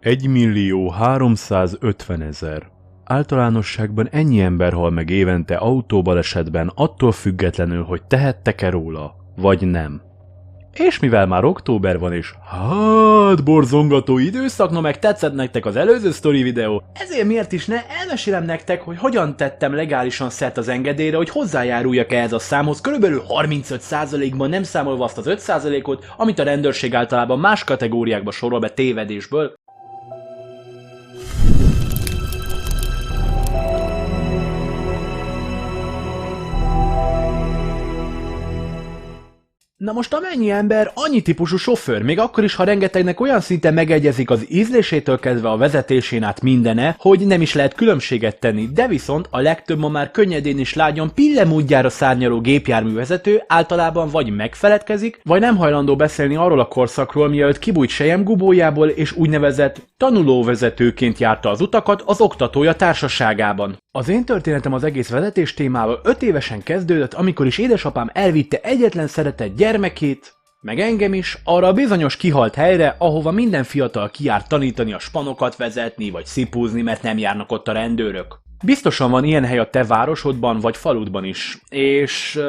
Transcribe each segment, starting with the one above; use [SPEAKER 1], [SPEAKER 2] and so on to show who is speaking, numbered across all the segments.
[SPEAKER 1] 1.350.000. Általánosságban ennyi ember hal meg évente autóbalesetben attól függetlenül, hogy tehettek-e róla, vagy nem. És mivel már október van és borzongató időszak, no meg tetszett nektek az előző sztori videó, ezért miért is ne elmesélem nektek, hogy hogyan tettem legálisan szert az engedélyre, hogy hozzájáruljak ehhez a számhoz, körülbelül 35%-ban, nem számolva azt az 5%-ot, amit a rendőrség általában más kategóriákba sorol be tévedésből. Na most amennyi ember, annyi típusú sofőr, még akkor is, ha rengetegnek olyan szinten megegyezik az ízlésétől kezdve a vezetésén át mindene, hogy nem is lehet különbséget tenni, de viszont a legtöbb ma már könnyedén is lágyan pillemódjára szárnyaló gépjárművezető általában vagy megfeledkezik, vagy nem hajlandó beszélni arról a korszakról, mielőtt kibújt selyemgubójából és úgynevezett tanulóvezetőként járta az utakat az oktatója társaságában. Az én történetem az egész vezetés témával 5 évesen kezdődött, amikor is édesapám elvitte egyetlen szeretett gyermekét, meg engem is, arra a bizonyos kihalt helyre, ahova minden fiatal kijár tanítani a spanokat vezetni, vagy szipúzni, mert nem járnak ott a rendőrök. Biztosan van ilyen hely a te városodban, vagy faludban is. És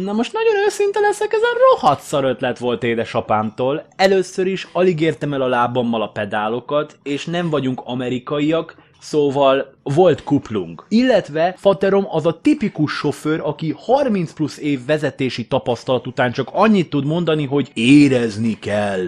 [SPEAKER 1] na most nagyon őszinte leszek, ez a rohadt szar ötlet volt édesapámtól. Először is alig értem el a lábammal a pedálokat, és nem vagyunk amerikaiak, szóval volt kuplung. Illetve faterom az a tipikus sofőr, aki 30 plusz év vezetési tapasztalat után csak annyit tud mondani, hogy érezni kell.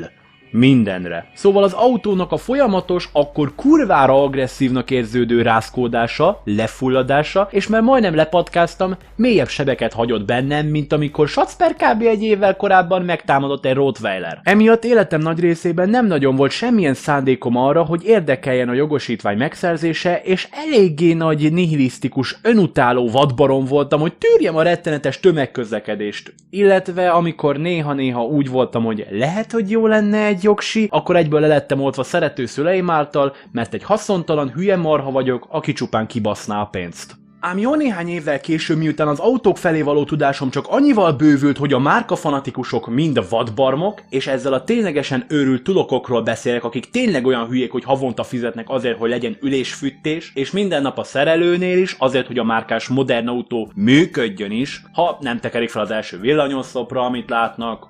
[SPEAKER 1] Mindenre. Szóval az autónak a folyamatos, akkor kurvára agresszívnak érződő rázkódása, lefulladása, és mert majdnem lepatkáztam, mélyebb sebeket hagyott bennem, mint amikor Schatzper kb. Egy évvel korábban megtámadott egy Rottweiler. Emiatt életem nagy részében nem nagyon volt semmilyen szándékom arra, hogy érdekeljen a jogosítvány megszerzése, és eléggé nagy nihilisztikus, önutáló vadbarom voltam, hogy tűrjem a rettenetes tömegközlekedést. Illetve amikor néha-néha úgy voltam, hogy lehet, hogy jó lenne egy jogsi, akkor egyből lelettem oltva szerető szüleim által, mert egy haszontalan hülye marha vagyok, aki csupán kibaszná a pénzt. Ám jó néhány évvel később, miután az autók felé való tudásom csak annyival bővült, hogy a márkafanatikusok mind vadbarmok, és ezzel a ténylegesen őrült tulokokról beszélek, akik tényleg olyan hülyék, hogy havonta fizetnek azért, hogy legyen ülésfűtés, és minden nap a szerelőnél is, azért, hogy a márkás modern autó működjön is, ha nem tekerik fel az első villanyoszlopra, amit látnak,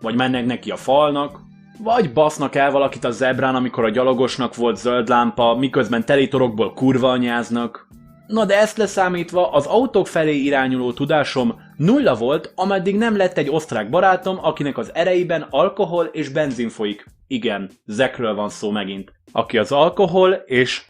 [SPEAKER 1] vagy mennek neki a falnak, vagy basznak el valakit a zebrán, amikor a gyalogosnak volt zöld lámpa, miközben teli torokból kurva anyáznak. Na de ezt leszámítva, az autók felé irányuló tudásom nulla volt, ameddig nem lett egy osztrák barátom, akinek az ereiben alkohol és benzin folyik. Igen, Zekről van szó megint. Aki az alkohol és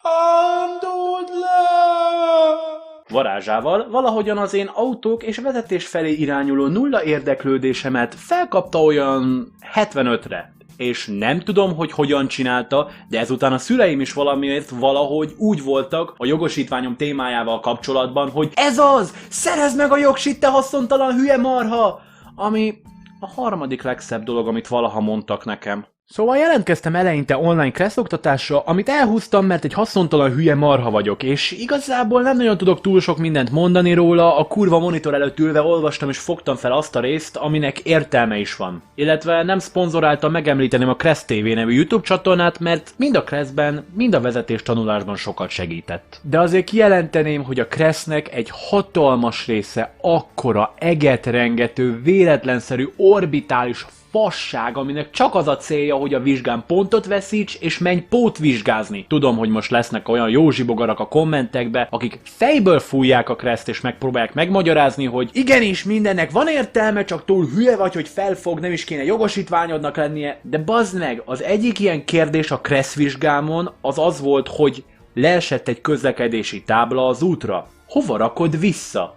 [SPEAKER 1] varázsával valahogyan az én autók és vezetés felé irányuló nulla érdeklődésemet felkapta olyan 75-re. És nem tudom, hogy hogyan csinálta, de ezután a szüleim is valamiért valahogy úgy voltak a jogosítványom témájával kapcsolatban, hogy ez az! Szerezd meg a jogsit, te haszontalan hülye marha! Ami a harmadik legszebb dolog, amit valaha mondtak nekem. Szóval jelentkeztem eleinte online kresszoktatásra, amit elhúztam, mert egy haszontalan hülye marha vagyok, és igazából nem nagyon tudok túl sok mindent mondani róla, a kurva monitor előtt ülve olvastam és fogtam fel azt a részt, aminek értelme is van. Illetve nem szponzoráltam megemlíteném a Kressz TV nevű YouTube csatornát, mert mind a Kresszben, mind a vezetés tanulásban sokat segített. De azért kijelenteném, hogy a Kressznek egy hatalmas része akkora egetrengető, véletlenszerű, orbitális fasság, aminek csak az a célja, hogy a vizsgán pontot veszíts, és menj pótvizsgázni. Tudom, hogy most lesznek olyan jó zsibogarak a kommentekbe, akik fejből fújják a Kreszt, és megpróbálják megmagyarázni, hogy igenis, mindennek van értelme, csak túl hülye vagy, hogy felfog, nem is kéne jogosítványodnak lennie, de bazd meg, az egyik ilyen kérdés a Kressz vizsgámon az volt, hogy leesett egy közlekedési tábla az útra. Hova rakod vissza?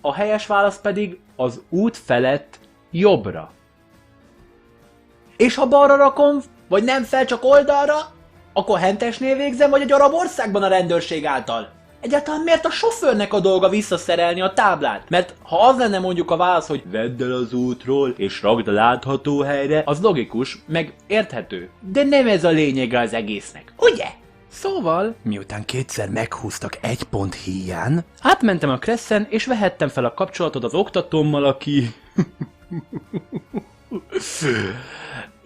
[SPEAKER 1] A helyes válasz pedig az út felett jobbra. És ha balra rakom, vagy nem fel, csak oldalra, akkor hentesnél végzem, vagy egy arab országban a rendőrség által? Egyáltalán miért a sofőrnek a dolga visszaszerelni a táblát? Mert ha az lenne mondjuk a válasz, hogy vedd el az útról, és rakd a látható helyre, az logikus, meg érthető. De nem ez a lényege az egésznek, ugye? Szóval, miután kétszer meghúztak egy pont híján, átmentem a Kresszen, és vehettem fel a kapcsolatot az oktatómmal, aki...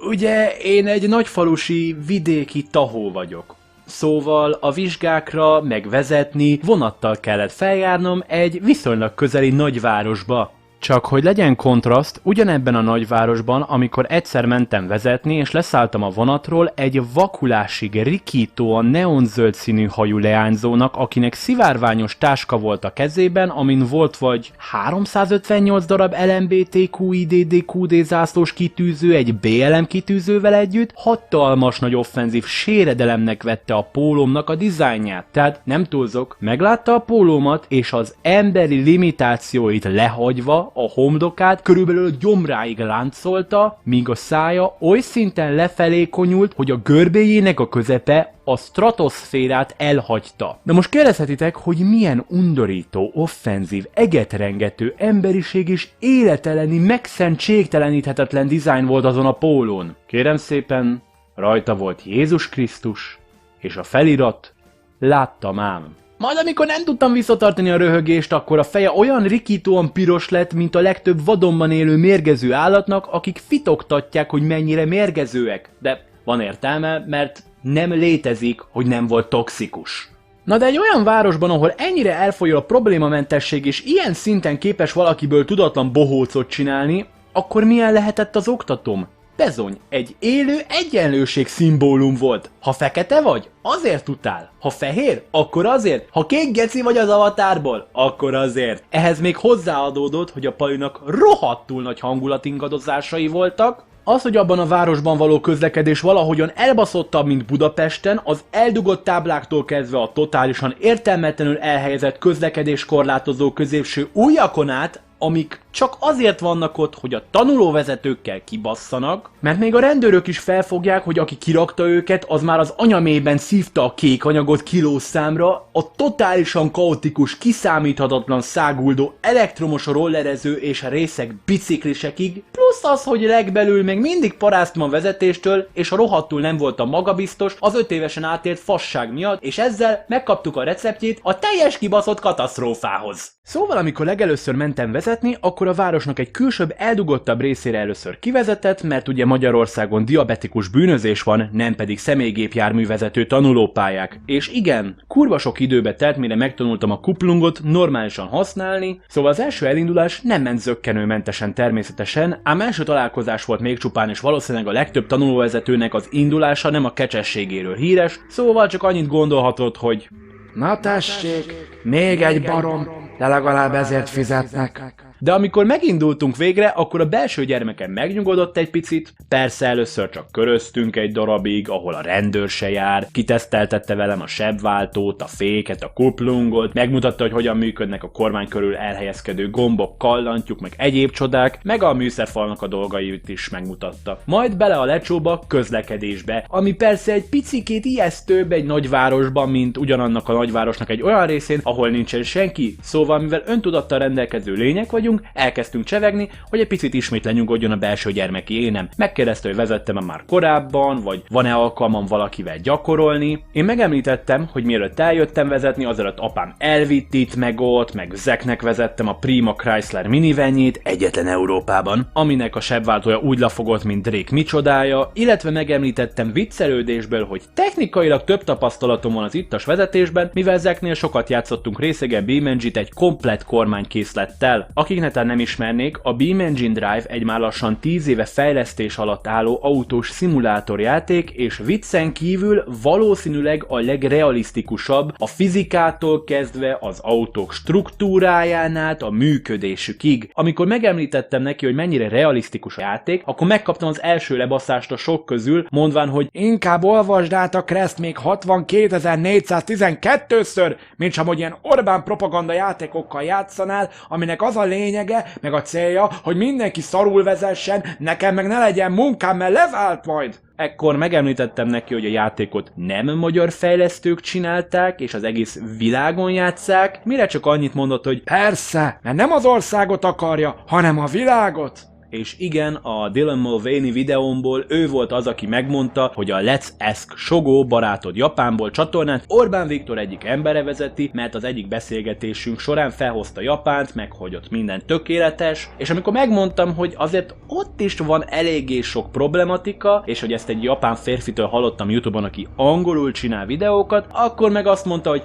[SPEAKER 1] Ugye én egy nagyfalusi vidéki tahó vagyok. Szóval a vizsgákra, meg vezetni vonattal kellett feljárnom egy viszonylag közeli nagyvárosba. Csak hogy legyen kontraszt, ugyanebben a nagyvárosban, amikor egyszer mentem vezetni és leszálltam a vonatról, egy vakulásig rikítóan neonzöld színű hajú leányzónak, akinek szivárványos táska volt a kezében, amin volt vagy 358 darab LMBTQIDDQD zászlós kitűző egy BLM kitűzővel együtt, hatalmas nagy offenzív séredelemnek vette a pólómnak a dizájnját. Tehát nem túlzok, meglátta a pólómat és az emberi limitációit lehagyva a homlokát körülbelül a gyomráig láncolta, míg a szája oly szinten lefelé konyult, hogy a görbéjének a közepe a stratoszférát elhagyta. Na most kérdezhetitek, hogy milyen undorító, offenzív, egetrengető, emberiség és életeleni, megszentségteleníthetetlen dizájn volt azon a pólón. Kérem szépen, rajta volt Jézus Krisztus, és a felirat láttam ám. Majd amikor nem tudtam visszatartani a röhögést, akkor a feje olyan rikítóan piros lett, mint a legtöbb vadonban élő mérgező állatnak, akik fitoktatják, hogy mennyire mérgezőek. De van értelme, mert nem létezik, hogy nem volt toxikus. Na de egy olyan városban, ahol ennyire elfolyol a problémamentesség és ilyen szinten képes valakiből tudatlan bohócot csinálni, akkor milyen lehetett az oktatóm? Bezony, egy élő egyenlőség szimbólum volt. Ha fekete vagy, azért tudtál. Ha fehér, akkor azért. Ha kék geci vagy az Avatárból, akkor azért. Ehhez még hozzáadódott, hogy a Palinak rohadtul nagy hangulatingadozásai voltak. Az, hogy abban a városban való közlekedés valahogyan elbaszottabb, mint Budapesten, az eldugott tábláktól kezdve a totálisan értelmetlenül elhelyezett közlekedéskorlátozó középső ujjakon át, amik csak azért vannak ott, hogy a tanulóvezetőkkel kibasszanak, mert még a rendőrök is felfogják, hogy aki kirakta őket, az már az anyamében szívta a kék anyagot kilószámra, a totálisan kaotikus, kiszámíthatatlan száguldó elektromos rollerező és a részeg biciklisekig, plusz az, hogy legbelül még mindig paráztam a vezetéstől, és a rohadtul nem voltam magabiztos az 5 évesen átélt fasság miatt, és ezzel megkaptuk a receptjét a teljes kibaszott katasztrófához. Szóval amikor legelőször mentem vezetni, akkor a városnak egy külsőbb, eldugottabb részére először kivezetett, mert ugye Magyarországon diabetikus bűnözés van, nem pedig személygépjárművezető tanulópályák. És igen, kurva sok időbe telt, mire megtanultam a kuplungot normálisan használni, szóval az első elindulás nem ment zökkenőmentesen természetesen, ám első találkozás volt még csupán, és valószínűleg a legtöbb tanulóvezetőnek az indulása nem a kecsességéről híres, szóval csak annyit gondolhatott, hogy na tessék, még egy barom, de legalább ezért fizetnek. De amikor megindultunk végre, akkor a belső gyermekem megnyugodott egy picit, persze először csak köröztünk egy darabig, ahol a rendőr se jár, kiteszteltette velem a sebváltót, a féket, a kuplungot, megmutatta, hogy hogyan működnek a kormány körül elhelyezkedő gombok, kallantyúk, meg egyéb csodák, meg a műszerfalnak a dolgait is megmutatta. Majd bele a lecsóba, közlekedésbe, ami persze egy picikét ijesztőbb egy nagyvárosban, mint ugyanannak a nagyvárosnak egy olyan részén, ahol nincsen senki. Szóval mivel öntudattal rendelkező lények vagyunk, elkezdtünk csevegni, hogy egy picit ismét lenyugodjon a belső gyermeki énem. Megkérdezte, hogy vezettem-e már korábban, vagy van-e alkalmam valakivel gyakorolni. Én megemlítettem, hogy mielőtt eljöttem vezetni, azelőtt apám elvitt itt meg ott, meg Zeknek vezettem a Prima Chrysler minivanjét, egyetlen Európában, aminek a sebváltója úgy lafogott, mint Drake micsodája, illetve megemlítettem viccelődésből, hogy technikailag több tapasztalatom van az ittas vezetésben, mivel Zeknél sokat játszottunk részegen BeamNG-t egy komplett kormánykészlettel. Akik netán nem ismernék, a BeamNG Drive egy már lassan 10 éve fejlesztés alatt álló autós szimulátorjáték, és viccen kívül valószínűleg a legrealisztikusabb, a fizikától kezdve az autók struktúráján át a működésükig. Amikor megemlítettem neki, hogy mennyire realisztikus a játék, akkor megkaptam az első lebaszást a sok közül, mondván, hogy inkább olvasd át a Crest még 62.412-ször, mint sem hogy ilyen Orbán propaganda játékokkal játszanál, aminek az a lényege, meg a célja, hogy mindenki szarul vezessen, nekem meg ne legyen munkám, mert levált majd. Ekkor megemlítettem neki, hogy a játékot nem magyar fejlesztők csinálták, és az egész világon játsszák, mire csak annyit mondott, hogy persze, mert nem az országot akarja, hanem a világot. és igen, a Dylan Mulvaney videómból ő volt az, aki megmondta, hogy a Let's Ask Shogo barátod Japánból csatornát Orbán Viktor egyik embere vezeti, mert az egyik beszélgetésünk során felhozta Japánt, meg hogy ott minden tökéletes, és amikor megmondtam, hogy azért ott is van eléggé sok problematika, és hogy ezt egy japán férfitől hallottam YouTube-on, aki angolul csinál videókat, akkor meg azt mondta, hogy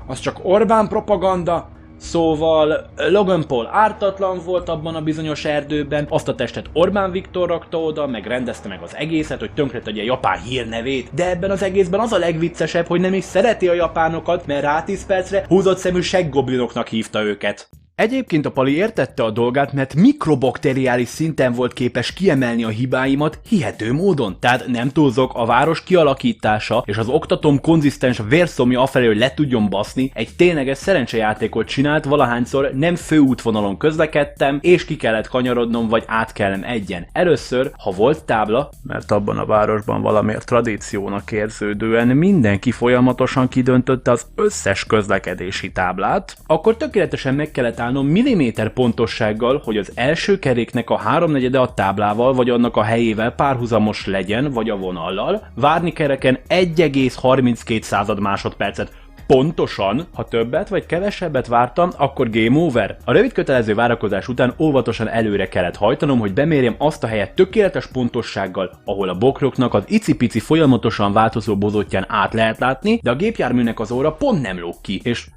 [SPEAKER 1] az csak Orbán propaganda. Szóval Logan Paul ártatlan volt abban a bizonyos erdőben, azt a testet Orbán Viktor rakta oda, meg rendezte meg az egészet, hogy tönkretegye Japán hírnevét, de ebben az egészben az a legviccesebb, hogy nem is szereti a japánokat, mert rá 10 percre húzott szemű seggoblinoknak hívta őket. Egyébként a Pali értette a dolgát, mert mikrobakteriális szinten volt képes kiemelni a hibáimat hihető módon. Tehát nem túlzok, a város kialakítása és az oktatóm konzisztens vérszomja afelé, hogy le tudjon baszni, egy tényleges szerencsejátékot csinált, valahányszor nem főútvonalon közlekedtem, és ki kellett kanyarodnom, vagy át kellem egyen. Először, ha volt tábla, mert abban a városban valamiért tradíciónak érződően mindenki folyamatosan kidöntötte az összes közlekedési táblát, akkor tökéletesen meg kellett milliméter pontossággal, hogy az első keréknek a 3/4 a táblával vagy annak a helyével párhuzamos legyen, vagy a vonallal, várni kereken 1,32 másodpercet. Pontosan, ha többet vagy kevesebbet vártam, akkor game over. A rövid kötelező várakozás után óvatosan előre kellett hajtanom, hogy bemérjem azt a helyet tökéletes pontossággal, ahol a bokroknak az icipici folyamatosan változó bozótján át lehet látni, de a gépjárműnek az óra pont nem lóg ki, és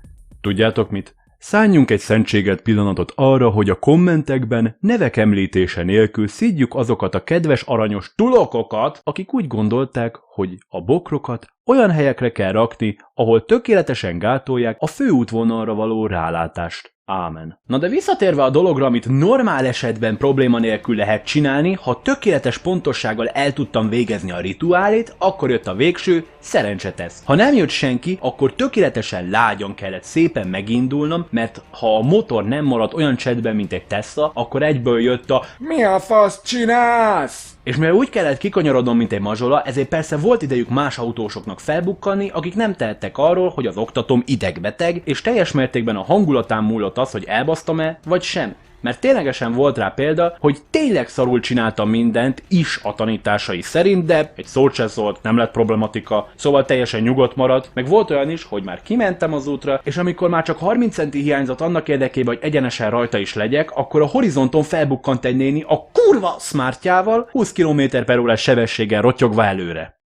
[SPEAKER 1] tudjátok mit? Szálljunk egy szentséget pillanatot arra, hogy a kommentekben nevek említése nélkül szidjuk azokat a kedves aranyos tulokokat, akik úgy gondolták, hogy a bokrokat olyan helyekre kell rakni, ahol tökéletesen gátolják a főútvonalra való rálátást. Ámen. Na de visszatérve a dologra, amit normál esetben probléma nélkül lehet csinálni, ha tökéletes pontossággal el tudtam végezni a rituálét, akkor jött a végső szerencsetesz. Ha nem jött senki, akkor tökéletesen lágyan kellett szépen megindulnom, mert ha a motor nem maradt olyan csetben, mint egy Tesla, akkor egyből jött a "Mi a fasz csinálsz?" És mivel úgy kellett kikanyarodnom, mint egy mazsola, ezért persze volt idejük más autósoknak felbukkanni, akik nem tehettek arról, hogy az oktatóm idegbeteg, és teljes mértékben a hangulatán múlott az, hogy elbasztam-e, vagy sem. Mert ténylegesen volt rá példa, hogy tényleg szarul csináltam mindent is a tanításai szerint, de egy szót se szólt, nem lett problematika, szóval teljesen nyugodt maradt, meg volt olyan is, hogy már kimentem az útra, és amikor már csak 30 centi hiányzott annak érdekében, hogy egyenesen rajta is legyek, akkor a horizonton felbukkant egy néni a kurva smartjával 20 km/h sebességgel rottyogva előre.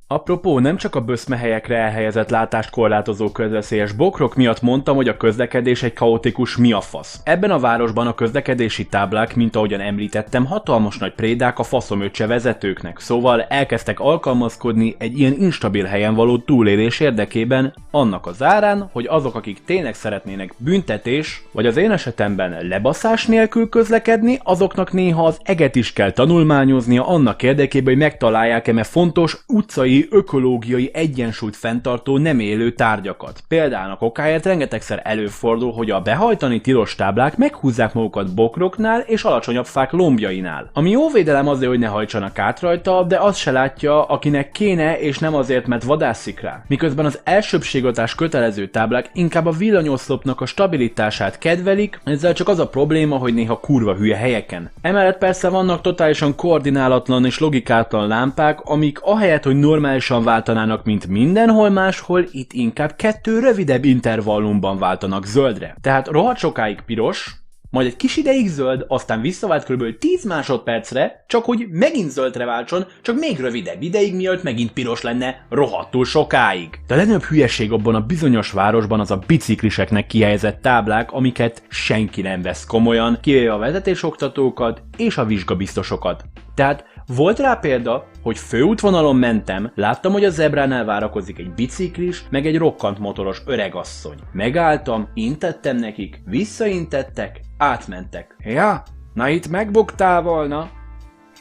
[SPEAKER 1] Apropó, nem csak a böszmehelyekre elhelyezett látást korlátozó közveszélyes bokrok miatt mondtam, hogy a közlekedés egy kaotikus mi a fasz. Ebben a városban a közlekedési táblák, mint ahogyan említettem, hatalmas nagy prédák a faszomöccse vezetőknek, szóval elkezdtek alkalmazkodni egy ilyen instabil helyen való túlélés érdekében, annak az árán, hogy azok, akik tényleg szeretnének büntetés, vagy az én esetemben lebaszás nélkül közlekedni, azoknak néha az eget is kell tanulmányoznia annak érdekében, hogy megtalálják-e fontos utcai ökológiai egyensúlyt fenntartó nem élő tárgyakat. Például okáért rengetegszer előfordul, hogy a behajtani tilos táblák meghúzzák magukat bokroknál és alacsonyabb fák lombjainál. Ami jó védelem azért, hogy ne hajtsanak át rajta, de azt se látja, akinek kéne, és nem azért, mert vadászik rá. Miközben az elsőbbségadás kötelező táblák inkább a villanyoszlopnak a stabilitását kedvelik, ezzel csak az a probléma, hogy néha kurva hülye helyeken. Emellett persze vannak totálisan koordinálatlan és logikátlan lámpák, amik ahelyett, hogy normálisan váltanának, mint mindenhol máshol, itt inkább 2 rövidebb intervallumban váltanak zöldre. Tehát rohadt sokáig piros, majd egy kis ideig zöld, aztán visszavált kb. 10 másodpercre, csak hogy megint zöldre váltson, csak még rövidebb ideig, mielőtt megint piros lenne rohadtul sokáig. De a legnagyobb hülyeség abban a bizonyos városban az a bicikliseknek kihelyezett táblák, amiket senki nem vesz komolyan, kivéve a vezetésoktatókat és a vizsgabiztosokat. Tehát volt rá példa, hogy főútvonalon mentem, láttam, hogy a zebránál várakozik egy biciklis, meg egy rokkant motoros öregasszony. Megálltam, intettem nekik, visszaintettek, átmentek. Ja, na itt megbuktál volna.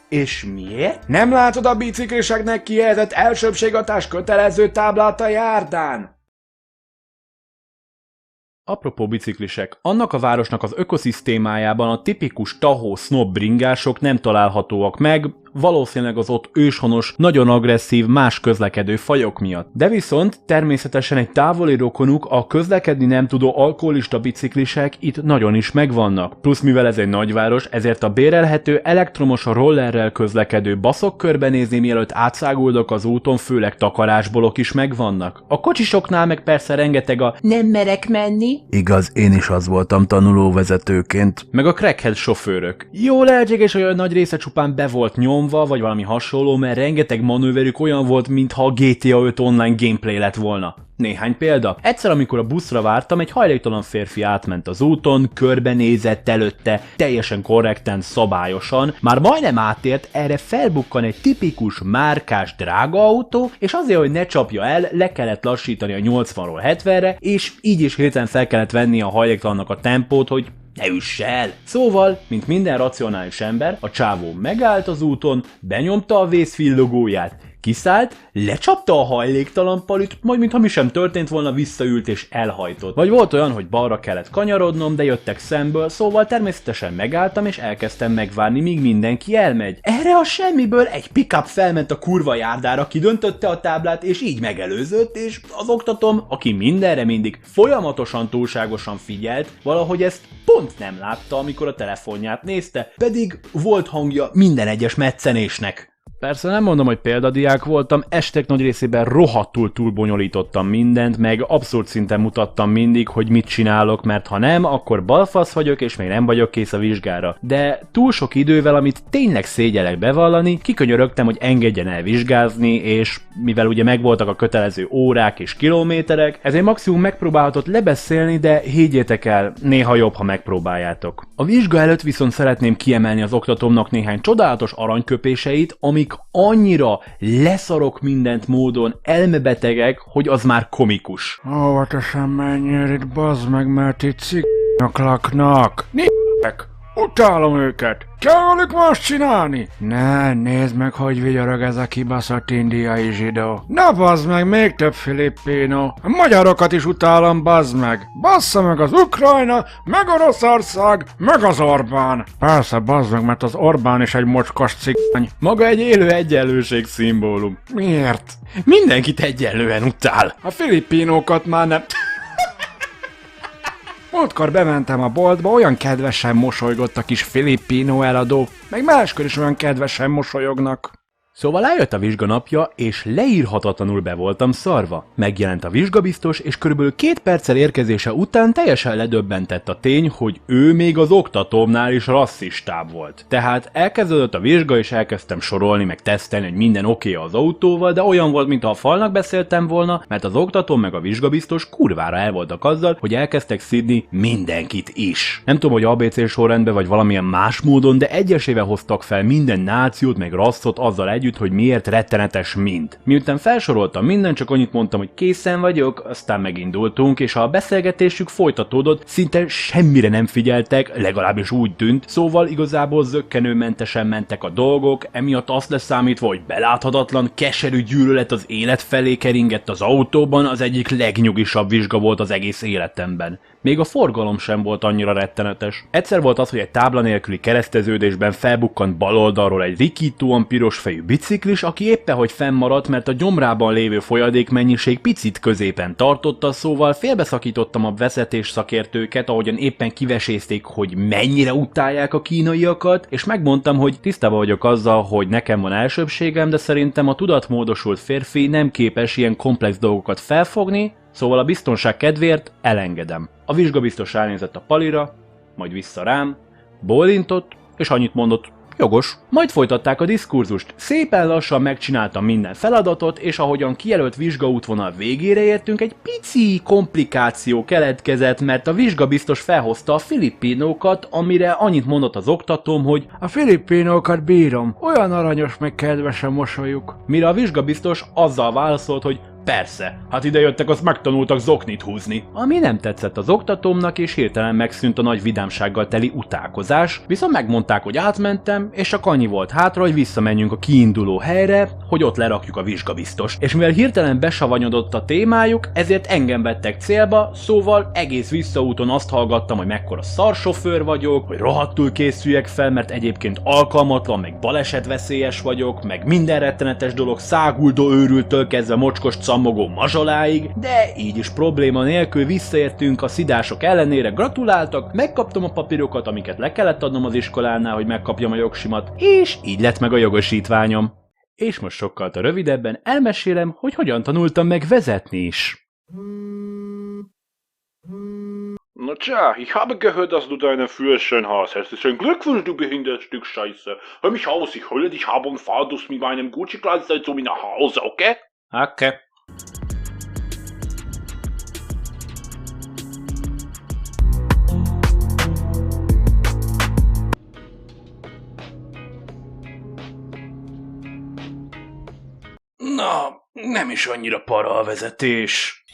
[SPEAKER 1] És miért? Nem látod a bicikliseknek kihelyezett elsőbbségatás kötelező táblát a járdán? Apropó biciklisek, annak a városnak az ökoszisztémájában a tipikus tahó snob bringások nem találhatóak meg, valószínűleg az ott őshonos, nagyon agresszív, más közlekedő fajok miatt. De viszont természetesen egy távoli rokonuk, a közlekedni nem tudó alkoholista biciklisek itt nagyon is megvannak. Plusz mivel ez egy nagyváros, ezért a bérelhető elektromos rollerrel közlekedő baszok körbenézni, mielőtt átszáguldok az úton, főleg takarásbolok is megvannak. A kocsisoknál meg persze rengeteg a nem merek menni.
[SPEAKER 2] Igaz, én is az voltam tanulóvezetőként.
[SPEAKER 1] Meg a crackhead sofőrök. Jó lehetséges, hogy olyan nagy része csupán be volt nyomva, vagy valami hasonló, mert rengeteg manőverük olyan volt, mintha a GTA 5 online gameplay lett volna. Néhány példa. Egyszer, amikor a buszra vártam, egy hajléktalan férfi átment az úton, körbenézett előtte, teljesen korrekten, szabályosan, már majdnem átért, erre felbukkan egy tipikus, márkás, drága autó, és azért, hogy ne csapja el, le kellett lassítani a 80-ról 70-re, és így is hirtelen fel kellett venni a hajléktalannak a tempót, hogy ne üss el! Szóval, mint minden racionális ember, a csávó megállt az úton, benyomta a vészvillogóját, kiszállt, lecsapta a hajléktalan palit, majd mintha mi sem történt volna, visszaült és elhajtott. Vagy volt olyan, hogy balra kellett kanyarodnom, de jöttek szemből, szóval természetesen megálltam és elkezdtem megvárni, míg mindenki elmegy. Erre a semmiből egy pickup felment a kurva járdára, kidöntötte a táblát és így megelőzött, és az oktatóm, aki mindenre mindig folyamatosan túlságosan figyelt, valahogy ezt pont nem látta, amikor a telefonját nézte, pedig volt hangja minden egyes meccenésnek. Persze nem mondom, hogy példadiák voltam, estek nagy részében rohadtul túlbonyolítottam mindent, meg abszurd szinten mutattam mindig, hogy mit csinálok, mert ha nem, akkor balfasz vagyok, és még nem vagyok kész a vizsgára. De túl sok idővel, amit tényleg szégyellek bevallani, kikönyörögtem, hogy engedjen el vizsgázni, és mivel ugye megvoltak a kötelező órák és kilométerek, ezért maximum megpróbálhatott lebeszélni, de higgyétek el, néha jobb, ha megpróbáljátok. A vizsga előtt viszont szeretném kiemelni az oktatómnak néhány csodálatos aranyköpéseit, amik annyira leszarok mindent módon elmebetegek, hogy az már komikus.
[SPEAKER 3] Óvatosan menjél itt, bazd meg, mert itt cigányok laknak. Nézzek! Utálom őket! Kell velük most csinálni? Ne, nézd meg, hogy vigyorog ez a kibaszott indiai zsidó. Na bazd meg, még több filippino. A magyarokat is utálom, bazd meg. Bassza meg az Ukrajna, meg Oroszország, meg az Orbán. Persze, bazd meg, mert az Orbán is egy mocskos cigány.
[SPEAKER 1] Maga egy élő egyenlőség szimbólum.
[SPEAKER 3] Miért?
[SPEAKER 1] Mindenkit egyenlően utál.
[SPEAKER 3] A filippinókat már nem... Múltkor bementem a boltba, olyan kedvesen mosolygott a kis filippino eladó, meg máskor is olyan kedvesen mosolyognak.
[SPEAKER 1] Szóval eljött a vizsganapja, és leírhatatlanul be voltam szarva. Megjelent a vizsgabiztos, és körülbelül 2 perccel érkezése után teljesen ledöbbentett a tény, hogy ő még az oktatómnál is rasszistább volt. Tehát elkezdődött a vizsga, és elkezdtem sorolni, meg tesztelni, hogy minden oké az autóval, de olyan volt, mintha a falnak beszéltem volna, mert az oktatóm meg a vizsgabiztos kurvára el voltak azzal, hogy elkezdtek szidni mindenkit is. Nem tudom, hogy ABC sorrendben vagy valamilyen más módon, de egyesével hoztak fel minden nációt, meg rasszot azzal együtt, hogy miért rettenetes mind. Miután felsoroltam mindent, csak annyit mondtam, hogy készen vagyok, aztán megindultunk, és a beszélgetésük folytatódott, szinte semmire nem figyeltek, legalábbis úgy tűnt, szóval igazából zökkenőmentesen mentek a dolgok, emiatt azt leszámítva, hogy beláthatatlan, keserű gyűlölet az élet felé keringett az autóban, az egyik legnyugisabb vizsga volt az egész életemben. Még a forgalom sem volt annyira rettenetes. Egyszer volt az, hogy egy tábla nélküli kereszteződésben felbukkant bal oldalról egy rikítóan piros fejű biciklis, aki éppen hogy fennmaradt, mert a gyomrában lévő folyadékmennyiség picit középen tartotta, szóval félbeszakítottam a vezetés szakértőket, ahogyan éppen kivesézték, hogy mennyire utálják a kínaiakat, és megmondtam, hogy tisztában vagyok azzal, hogy nekem van elsőbségem, de szerintem a tudatmódosult férfi nem képes ilyen komplex dolgokat felfogni, szóval a biztonság kedvéért elengedem. A vizsgabiztos ránézett a palira, majd vissza rám, bólintott, és annyit mondott, jogos. Majd folytatták a diskurzust. Szépen lassan megcsináltam minden feladatot, és ahogyan kijelölt vizsgaútvonal végére értünk, egy pici komplikáció keletkezett, mert a vizsgabiztos felhozta a filippinókat, amire annyit mondott az oktatóm, hogy
[SPEAKER 3] a filippinókat bírom, olyan aranyos meg kedves a mosolyuk.
[SPEAKER 1] Mire a vizsgabiztos azzal válaszolt, hogy Persze, hát idejöttek, azt megtanultak zoknit húzni. Ami nem tetszett az oktatómnak, és hirtelen megszűnt a nagy vidámsággal teli utálkozás, viszont megmondták, hogy átmentem, és csak annyi volt hátra, hogy visszamenjünk a kiinduló helyre, hogy ott lerakjuk a vizsgabiztos. És mivel hirtelen besavanyodott a témájuk, ezért engem vettek célba, szóval egész visszaúton azt hallgattam, hogy mekkora szarsofőr vagyok, hogy rohadtul készüljek fel, mert egyébként alkalmatlan, meg balesetveszélyes vagyok, meg minden rettenetes dolog száguldó őrültől kezdve mocskos cammogó mazsoláig, de így is probléma nélkül visszaértünk a szidások ellenére, gratuláltak, megkaptam a papírokat, amiket le kellett adnom az iskolánál, hogy megkapjam a jogsimat, és így lett meg a jogosítványom. És most sokkal rövidebben elmesélem, hogy hogyan tanultam meg vezetni is.
[SPEAKER 4] Na tja, ich habe gehört, dass du deinen Führerschein hast. Herzlichen Glückwunsch, du behindertes Stück Scheiße. Hör mich aus, ich hole dich ab und fahr du mit meinem Gucci-Kleid zu mir nach Hause, okay?
[SPEAKER 1] Okay. Na, nem is annyira para a vezetés.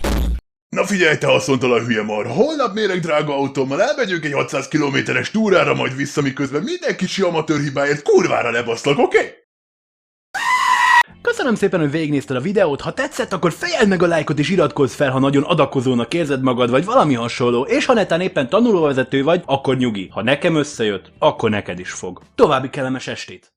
[SPEAKER 5] Na figyelj te haszontalan hülye marha, holnap méreg drága autómmal elmegyünk egy 600 kilométeres túrára, majd vissza, miközben minden kicsi amatőr hibáért kurvára lebaszlak, oké? Okay?
[SPEAKER 1] Köszönöm szépen, hogy végignézted a videót, ha tetszett, akkor fejeld meg a lájkot és iratkozz fel, ha nagyon adakozónak érzed magad, vagy valami hasonló, és ha netán éppen tanulóvezető vagy, akkor nyugi, ha nekem összejött, akkor neked is fog. További kellemes estét!